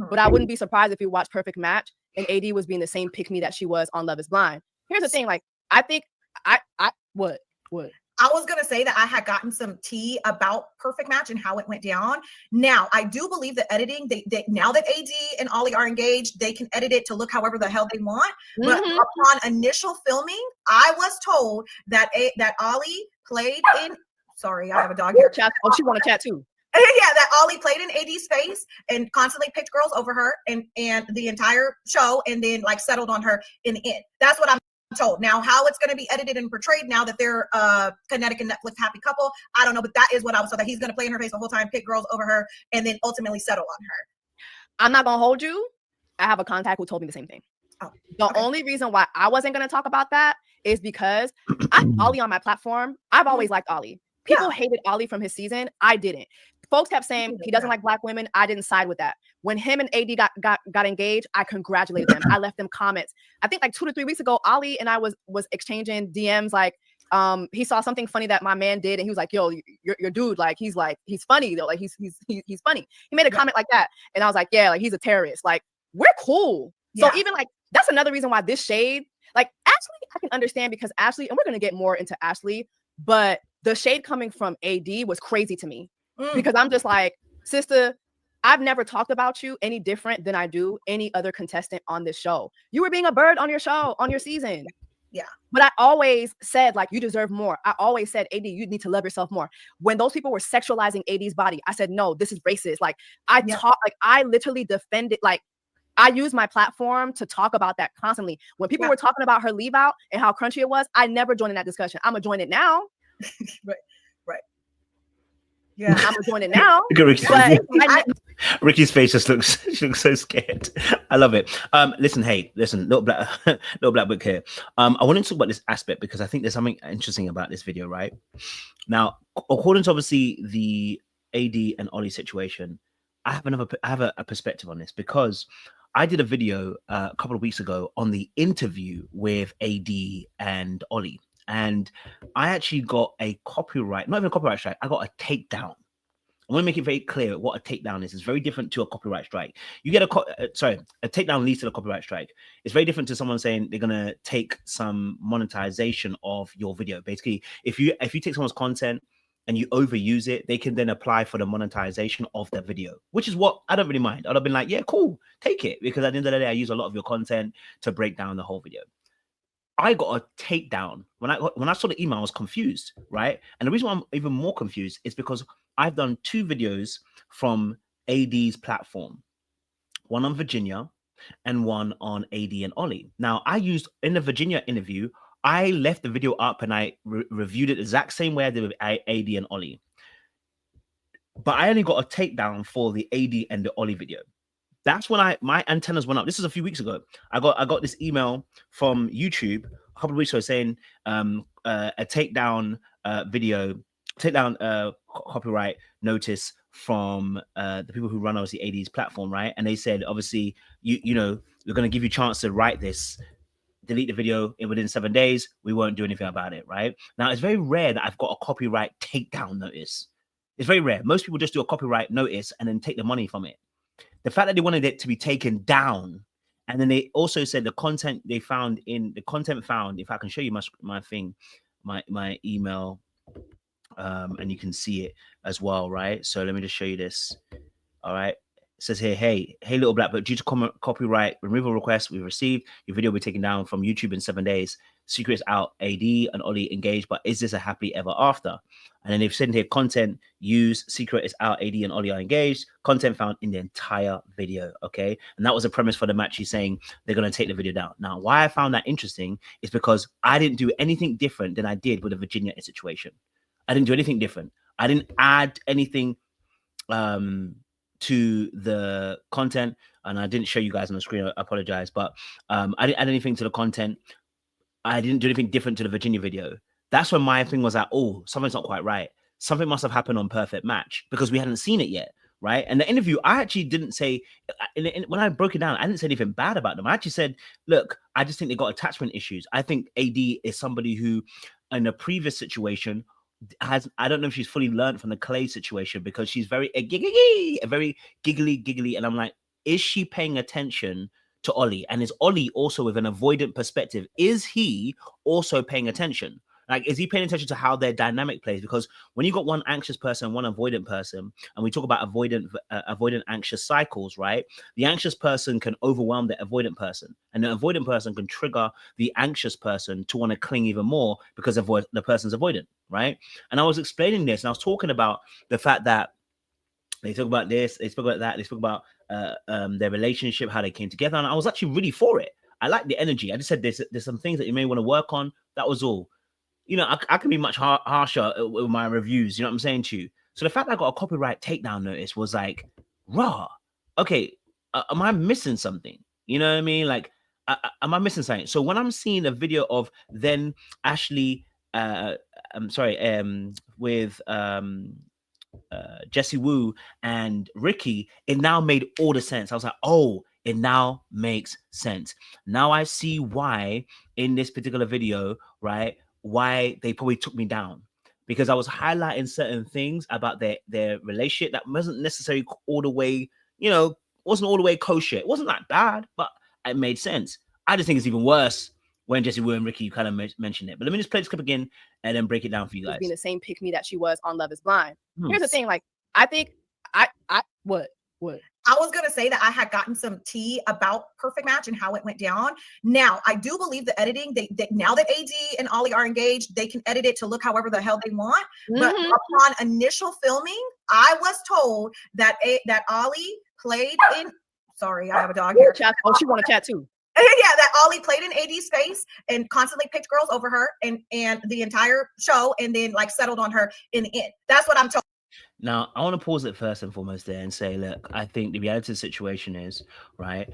But I wouldn't be surprised if you watch Perfect Match and AD was being the same pick me that she was on Love is Blind. Here's the thing, like, I think what? I was going to say that I had gotten some tea about Perfect Match and how it went down. Now, I do believe that editing, now that AD and Ollie are engaged, they can edit it to look however the hell they want. But upon initial filming, I was told that Ollie played in, sorry, I have a dog here. Oh, she want to chat too. Yeah, that Ollie played in AD's face and constantly picked girls over her and the entire show, and then like settled on her in the end. That's what I'm told. Now, how it's going to be edited and portrayed now that they're kinetic and Netflix happy couple, I don't know, but that is what I was told, that he's going to play in her face the whole time, pick girls over her, and then ultimately settle on her. I'm not going to hold you. I have a contact who told me the same thing. Oh, the only reason why I wasn't going to talk about that is because I have Ollie on my platform. I've always liked Ollie. People hated Ollie from his season. I didn't. Folks kept saying he doesn't like Black women. I didn't side with that. When him and AD got engaged, I congratulated them. I left them comments. I think like 2 to 3 weeks ago, Ollie and I was exchanging DMs. Like, he saw something funny that my man did, and he was like, "Yo, your dude, like he's funny though. Like he's funny." He made a comment like that, and I was like, "Yeah, like he's a terrorist. Like we're cool." So even like that's another reason why this shade, like Ashley, I can understand, because Ashley, and we're gonna get more into Ashley, but the shade coming from AD was crazy to me. Because I'm just like, sister, I've never talked about you any different than I do any other contestant on this show. You were being a bird on your show, on your season. Yeah. But I always said, like, you deserve more. I always said, AD, you need to love yourself more. When those people were sexualizing AD's body, I said, no, this is racist. Like, I literally defended, like, I use my platform to talk about that constantly. When people were talking about her leave out and how crunchy it was, I never joined in that discussion. I'm going to join it now. Right. Yeah, I'm gonna join it now. Rikki's face just looks, she looks so scared. I love it. Listen, little black book here. I want to talk about this aspect because I think there's something interesting about this video, right? Now, according to obviously the AD and Ollie situation, I have a perspective on this, because I did a video a couple of weeks ago on the interview with AD and Ollie. And I actually got a copyright, not even a copyright strike, I got a takedown. I want to make it very clear what a takedown is. It's very different to a copyright strike. You get a takedown leads to a copyright strike. It's very different to someone saying they're gonna take some monetization of your video. Basically, if you take someone's content and you overuse it, they can then apply for the monetization of their video, which is what I don't really mind. I'd have been like, yeah, cool, take it, because at the end of the day, I use a lot of your content to break down the whole video. I got a takedown. When I saw the email, I was confused, right? And the reason why I'm even more confused is because I've done 2 videos from AD's platform, one on Virginia and one on AD and Ollie. Now, I used, in the Virginia interview, I left the video up and I reviewed it the exact same way I did with AD and Ollie. But I only got a takedown for the AD and the Ollie video. That's when my antennas went up. This is a few weeks ago. I got this email from YouTube a couple of weeks ago saying a takedown copyright notice from the people who run obviously AD's platform, right? And they said, obviously, you know, we're going to give you a chance to write this, delete the video within 7 days. We won't do anything about it, right? Now, it's very rare that I've got a copyright takedown notice. It's very rare. Most people just do a copyright notice and then take the money from it. The fact that they wanted it to be taken down, and then they also said the content they found found, if I can show you my email, and you can see it as well, right? So let me just show you this. All right. It says here, hey, little black book, due to copyright removal request we've received, your video will be taken down from YouTube in 7 days. Secrets out, AD and Ollie engaged, but is this a happily ever after? And then they've said here, content used, secret is out, AD and Ollie are engaged, content found in the entire video, okay? And that was a premise for the match. He's saying they're going to take the video down. Now, why I found that interesting is because I didn't do anything different than I did with the Virginia situation. I didn't do anything different. I didn't add anything to the content, and I didn't show you guys on the screen. I apologize, but I didn't add anything to the content. I didn't do anything different to the Virginia video. That's when my thing was like, oh, something's not quite right. Something must have happened on Perfect Match because we hadn't seen it yet, right? And the interview, I actually didn't say, when I broke it down, I didn't say anything bad about them. I actually said, look, I just think they got attachment issues. I think AD is somebody who, in a previous situation, I don't know if she's fully learned from the Clay situation, because she's very giggly, and I'm like, is she paying attention to Ollie? And is Ollie also with an avoidant perspective? Is he also paying attention? Like, is he paying attention to how their dynamic plays? Because when you got one anxious person, one avoidant person, and we talk about avoidant anxious cycles, right? The anxious person can overwhelm the avoidant person, and the avoidant person can trigger the anxious person to want to cling even more because of the person's avoidant, right? And I was explaining this, and I was talking about the fact that they talk about this, they spoke about that, they spoke about their relationship, how they came together, and I was actually really for it. I like the energy. I just said there's some things that you may want to work on. That was all. You know, I can be much harsher with my reviews. You know what I'm saying to you? So the fact that I got a copyright takedown notice was like, raw. Okay, am I missing something? You know what I mean? Like, am I missing something? So when I'm seeing a video of then Ashley, I'm sorry, with Jessie Woo and Rikki, it now made all the sense. I was like, oh, it now makes sense. Now I see why in this particular video, right, why they probably took me down. Because I was highlighting certain things about their relationship that wasn't necessarily all the way, you know, wasn't all the way kosher. It wasn't that bad, but it made sense. I just think it's even worse when Jessie Woo and Rikki kind of mentioned it. But let me just play this clip again and then break it down for you guys. Being the same pick me that she was on Love is Blind. Here's the thing, like, I think what? I was going to say that I had gotten some tea about Perfect Match and how it went down. Now, I do believe the editing, now that AD and Ollie are engaged, they can edit it to look however the hell they want. But upon initial filming, I was told that Ollie played in, sorry, I have a dog here. Oh, she want to chat too. Yeah, that Ollie played in AD's face and constantly picked girls over her and the entire show, and then like settled on her in the end. That's what I'm told. Now, I want to pause it first and foremost there and say, look, I think the reality of the situation is, right,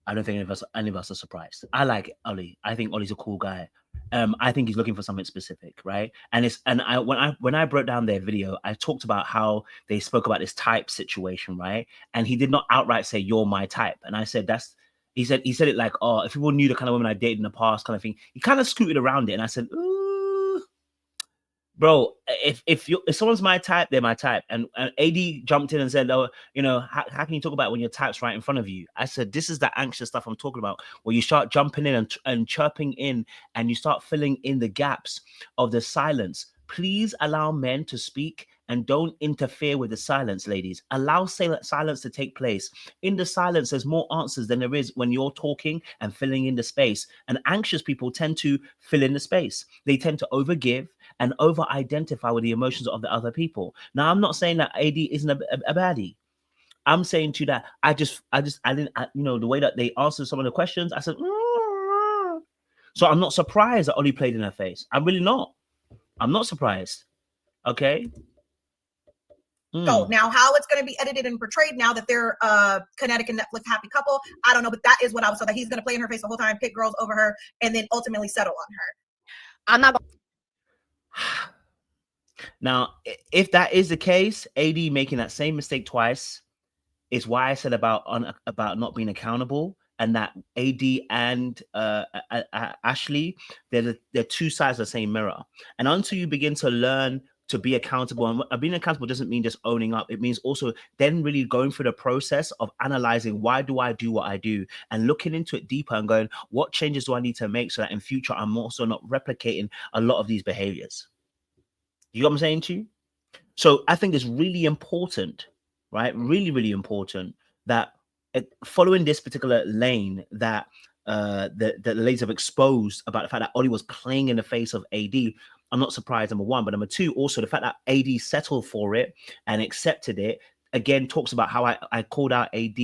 I don't think any of us are surprised. I like Ollie. I think Ollie's a cool guy. I think he's looking for something specific, right? And when I broke down their video, I talked about how they spoke about this type situation, right? And he did not outright say, you're my type. And I said, he said it like, oh, if people knew the kind of women I dated in the past kind of thing. He kind of scooted around it. And I said, ooh, bro, if someone's my type, they're my type. And AD jumped in and said, oh, you know, how can you talk about when your type's right in front of you? I said, this is the anxious stuff I'm talking about, where you start jumping in and chirping in, and you start filling in the gaps of the silence. Please allow men to speak and don't interfere with the silence, ladies. Allow silence to take place. In the silence, there's more answers than there is when you're talking and filling in the space. And anxious people tend to fill in the space. They tend to overgive and over-identify with the emotions of the other people. Now, I'm not saying that AD isn't a baddie. I'm saying to that, I didn't, you know, the way that they answered some of the questions, I said, so I'm not surprised that Ollie played in her face. I'm really not. I'm not surprised. Okay. So now how it's going to be edited and portrayed now that they're kinetic and Netflix happy couple, I don't know, but that is what I was told, that he's going to play in her face the whole time, pick girls over her, and then ultimately settle on her. I'm not gonna. Now, if that is the case, AD making that same mistake twice is why I said about not being accountable, and that AD and Ashley, they're two sides of the same mirror. And until you begin to learn to be accountable, and being accountable doesn't mean just owning up. It means also then really going through the process of analyzing, why do I do what I do, and looking into it deeper and going, what changes do I need to make so that in future I'm also not replicating a lot of these behaviors. You know what I'm saying to you? So I think it's really important, right? Really, really important that following this particular lane that the ladies have exposed about the fact that Ollie was playing in the face of AD. I'm not surprised, number one, but number two, also the fact that AD settled for it and accepted it, again, talks about how I called out AD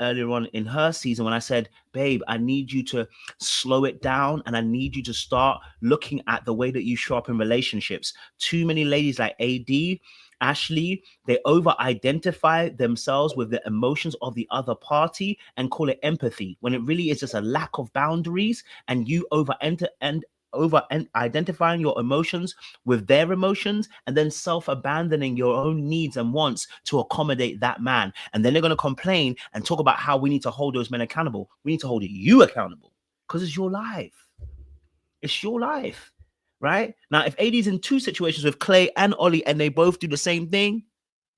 earlier on in her season when I said, babe, I need you to slow it down, and I need you to start looking at the way that you show up in relationships. Too many ladies like AD, Ashley, they over-identify themselves with the emotions of the other party and call it empathy, when it really is just a lack of boundaries, and you identifying your emotions with their emotions, and then self-abandoning your own needs and wants to accommodate that man. And then they're going to complain and talk about how we need to hold those men accountable. We need to hold you accountable because it's your life. It's your life, right? Now, if AD's in two situations with Clay and Ollie and they both do the same thing,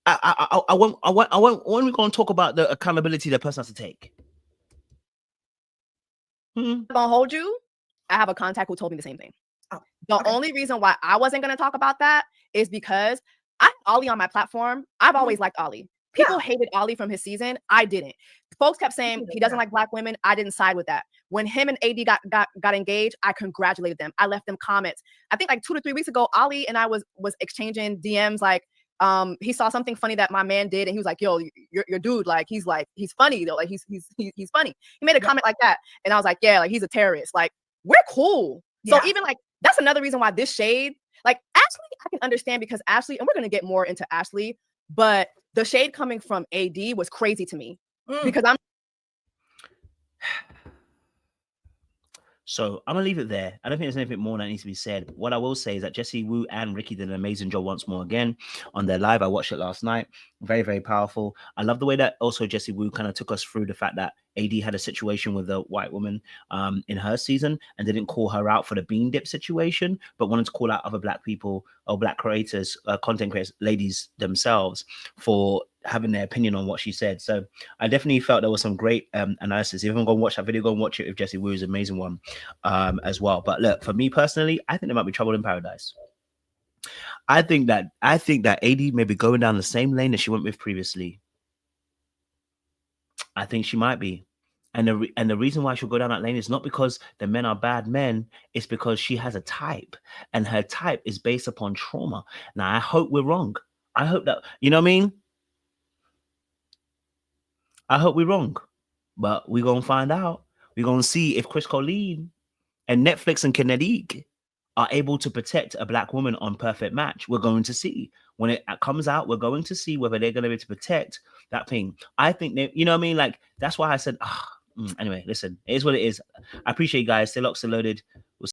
I want when we're going to talk about the accountability the person has to take. I'm gonna hold you. I have a contact who told me the same thing. Oh, the okay. only reason why I wasn't gonna talk about that is because I have Ollie on my platform. I've always liked Ollie. People hated Ollie from his season. I didn't. Folks kept saying he doesn't like black women. I didn't side with that. When him and AD got engaged, I congratulated them. I left them comments. I think like 2 to 3 weeks ago, Ollie and I was exchanging DMs. Like, he saw something funny that my man did, and he was like, "Yo, your dude, like he's funny though. Like he's funny." He made a comment like that, and I was like, "Yeah, like he's a terrorist. Like we're cool." So even like that's another reason why this shade, like Ashley, I can understand because Ashley, and we're gonna get more into Ashley, but the shade coming from AD was crazy to me because I'm. So I'm gonna leave it there. I don't think there's anything more that needs to be said. What I will say is that Jessie, Wu, and Rikki did an amazing job once more again on their live. I watched it last night. Very, very powerful. I love the way that also Jessie Wu kind of took us through the fact that AD had a situation with a white woman in her season and didn't call her out for the bean dip situation, but wanted to call out other black people or black creators, content creators, ladies themselves for having their opinion on what she said. So I definitely felt there was some great analysis. If you haven't gone watch that video, go and watch it with Jessie Wu. Is an amazing one as well. But look, for me personally, I think there might be trouble in paradise. I think that AD may be going down the same lane that she went with previously. I think she might be. And the reason why she'll go down that lane is not because the men are bad men. It's because she has a type, and her type is based upon trauma. Now, I hope we're wrong. I hope that, you know what I mean? I hope we're wrong. But we're going to find out. We're going to see if Chris Colleen and Netflix and Kinetic are able to protect a black woman on Perfect Match. We're going to see. When it comes out, we're going to see whether they're going to be able to protect that thing. I think they, you know what I mean? Like, that's why I said, anyway, listen, it is what it is. I appreciate you guys. Stay locked, stay loaded.